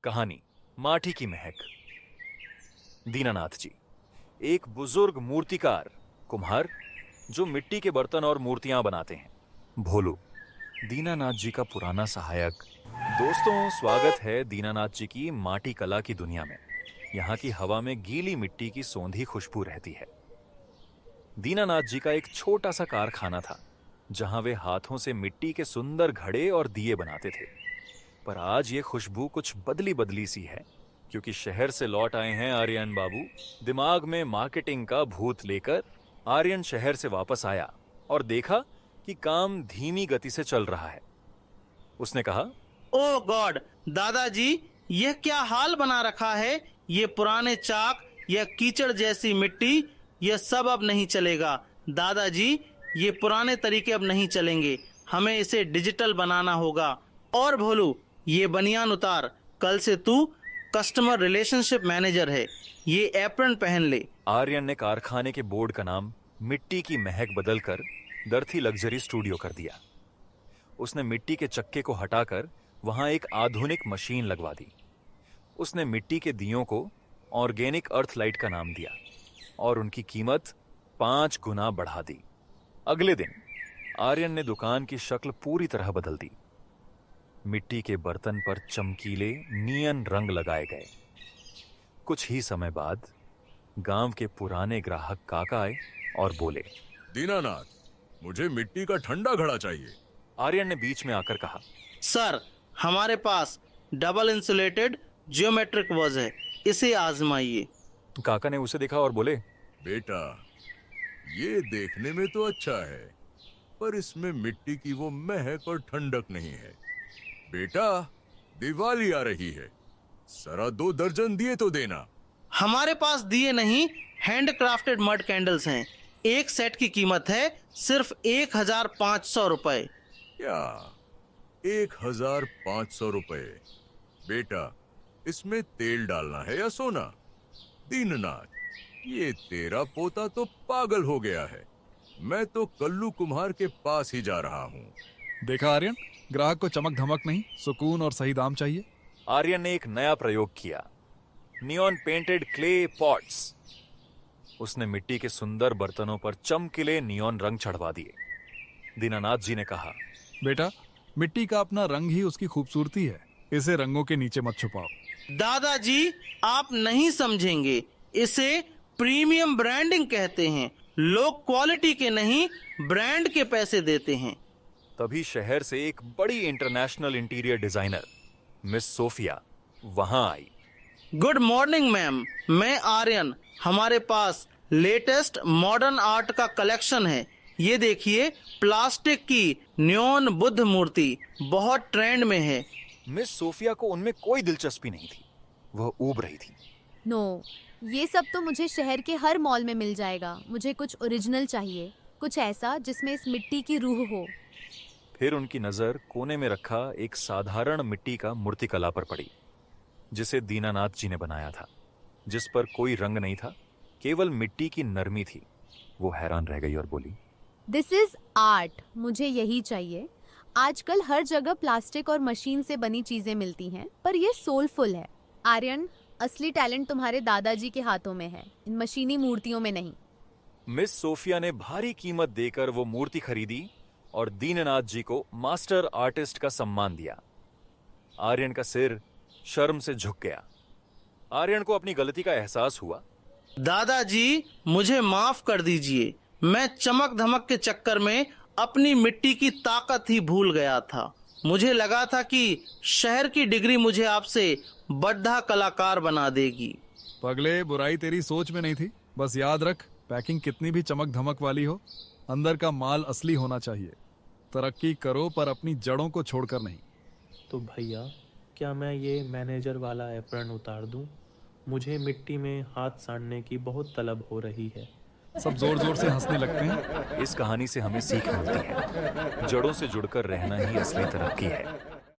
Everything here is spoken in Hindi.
कहानी माटी की महक। दीनानाथ जी एक बुजुर्ग मूर्तिकार कुम्हार जो मिट्टी के बर्तन और मूर्तियां बनाते हैं। भोलू दीनानाथ जी का पुराना सहायक। दोस्तों, स्वागत है दीनानाथ जी की माटी कला की दुनिया में। यहाँ की हवा में गीली मिट्टी की सौंधी खुशबू रहती है। दीनानाथ जी का एक छोटा सा कारखाना था जहां वे हाथों से मिट्टी के सुंदर घड़े और दिए बनाते थे। पर आज ये खुशबू कुछ बदली बदली सी है, क्योंकि शहर से लौट आए हैं आर्यन बाबू। दिमाग में मार्केटिंग का भूत लेकर आर्यन शहर से वापस आया और देखा कि काम धीमी गति से चल रहा है। उसने कहा, ओह गॉड दादाजी, यह क्या हाल बना रखा है। ये पुराने चाक, यह कीचड़ जैसी मिट्टी, यह सब अब नहीं चलेगा। दादाजी, ये पुराने तरीके अब नहीं चलेंगे, हमें इसे डिजिटल बनाना होगा। और भोलू, ये बनियान उतार, कल से तू कस्टमर रिलेशनशिप मैनेजर है। ये एप्रन पहन ले। आर्यन ने कारखाने के बोर्ड का नाम मिट्टी की महक बदलकर दर्थी लग्जरी स्टूडियो कर दिया। उसने मिट्टी के चक्के को हटाकर वहां एक आधुनिक मशीन लगवा दी। उसने मिट्टी के दियों को ऑर्गेनिक अर्थ लाइट का नाम दिया और उनकी कीमत 5 गुना बढ़ा दी। अगले दिन आर्यन ने दुकान की शक्ल पूरी तरह बदल दी। मिट्टी के बर्तन पर चमकीले नियन रंग लगाए गए। कुछ ही समय बाद गांव के पुराने ग्राहक काका आए और बोले, दीनानाथ, मुझे मिट्टी का ठंडा घड़ा चाहिए। आर्यन ने बीच में आकर कहा, सर, हमारे पास डबल इंसुलेटेड जियोमेट्रिक वॉज है, इसे आजमाइए। काका ने उसे देखा और बोले, बेटा, ये देखने में तो अच्छा है, पर इसमें मिट्टी की वो महक और ठंडक नहीं है। बेटा, दिवाली आ रही है, जरा 2 दर्जन दिए तो देना। हमारे पास दिए नहीं, हैंडक्राफ्टेड मड कैंडल्स हैं। एक सेट की कीमत है सिर्फ 1500 रुपए। क्या 1500 रुपए? बेटा, इसमें तेल डालना है या सोना? दीननाथ, ये तेरा पोता तो पागल हो गया है। मैं तो कल्लू कुम्हार के पास ही जा रहा हूँ। देखा आर्यन, ग्राहक को चमक धमक नहीं, सुकून और सही दाम चाहिए। आर्यन ने एक नया प्रयोग किया, नियॉन पेंटेड क्ले पॉट्स। उसने मिट्टी के सुंदर बर्तनों पर चमकीले नियॉन रंग चढ़वा दिए। दीनानाथ जी ने कहा, बेटा, मिट्टी का अपना रंग ही उसकी खूबसूरती है, इसे रंगों के नीचे मत छुपाओ। दादाजी, आप नहीं समझेंगे, इसे प्रीमियम ब्रांडिंग कहते हैं। लोग क्वालिटी के नहीं, ब्रांड के पैसे देते हैं। तभी शहर से एक बड़ी international interior designer miss Sophia वहां आई। गुड मॉर्निंग मैम, मैं आर्यन। हमारे पास लेटेस्ट मॉडर्न आर्ट का कलेक्शन है। ये देखिए, प्लास्टिक की न्योन बुद्ध मूर्ति बहुत ट्रेंड में है। मिस सोफिया को उनमें कोई दिलचस्पी नहीं थी, वह ऊब रही थी। नो, ये सब तो मुझे शहर के हर मॉल में मिल जाएगा। मुझे कुछ ओरिजिनल चाहिए, कुछ ऐसा जिसमें इस मिट्टी की रूह हो। फिर उनकी नजर कोने में रखा एक साधारण मिट्टी का मूर्तिकला पर पड़ी, जिसे दीनानाथ जी ने बनाया था, जिस पर कोई रंग नहीं था, केवल मिट्टी की नरमी थी। वो हैरान रह गई और बोली, दिस इज आर्ट, मुझे यही चाहिए। आजकल हर जगह प्लास्टिक और मशीन से बनी चीजें मिलती हैं, पर यह सोलफुल है। आर्यन, असली टैलेंट तुम्हारे दादाजी के हाथों में है, इन मशीनी मूर्तियों में नहीं। मिस सोफिया ने भारी कीमत देकर वो मूर्ति खरीदी और दीननाथ जी को मास्टर आर्टिस्ट का सम्मान दिया। आर्यन का सिर शर्म से झुक गया। आर्यन को अपनी गलती का एहसास हुआ। दादाजी, मुझे माफ कर दीजिए, मैं चमक धमक के चक्कर में अपनी मिट्टी की ताकत ही भूल गया था। मुझे लगा था कि शहर की डिग्री मुझे आपसे बड़ा कलाकार बना देगी। पगले, बुराई तेरी सोच में नहीं थी। बस याद रख, पैकिंग कितनी भी चमक धमक वाली हो, अंदर का माल असली होना चाहिए। तरक्की करो, पर अपनी जड़ों को छोड़कर नहीं। तो भैया, क्या मैं ये मैनेजर वाला एप्रन उतार दूं? मुझे मिट्टी में हाथ साड़ने की बहुत तलब हो रही है। सब जोर जोर से हंसने लगते हैं। इस कहानी से हमें सीख मिलती है, जड़ों से जुड़कर रहना ही असली तरक्की है।